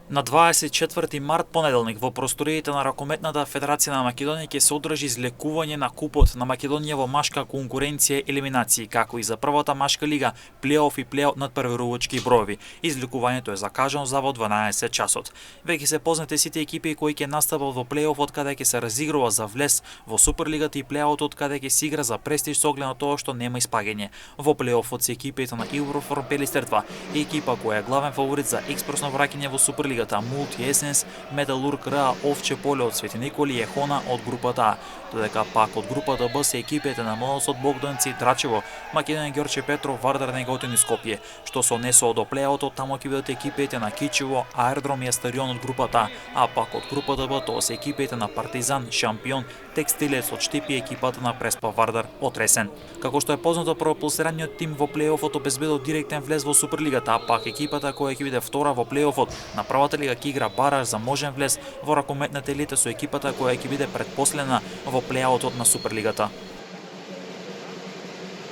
На 24 март понеделник во просториите на Ракометната федерација на Македонија ќе се одржи излекување на купот на Македонија во машка конкуренција елиминации, како и за првата машка лига, плейоф и плейоф надпрварувачки броеви. Излекувањето е закажано за во 12 часот. Веќе се познати сите екипи кои ќе настапат во плейофот каде ќе се разигрува за влез во Суперлигата и плейофот каде ќе се игра за престиж со оглед на тоа што нема испаѓање. Во плейофот се екипите на Euroform Пелистер 2, екипа која е главен фаворит за експресно враќање во Суперлигата, Multi Essence, Металург РА, Овче поле од Свети Николи и Ехона од групата А, додека пак од групата Б се екипите на Моносот, Богданци, Драчево, Македонија, Ѓорче Петров, Вардар, Неготин и Скопје. Што се однесува до плейаутот, таму ќе бидат екипите на Кичево, Аеродром и Астарион од групата А пак од групата Б тоа се екипите на Партизан, Шампион, Текстилец од Штип и екипата на Преспа Вардар од Ресен. Како што е познато, првопласираниот тим во плейофот обезбедил директен влез во Суперлигата, а пак екипата која ќе биде втора во плейофот на првата лига ќе игра бараж за можен влез во ракометната елита со екипата која ќе биде претпоследна во плейаутот на Суперлигата.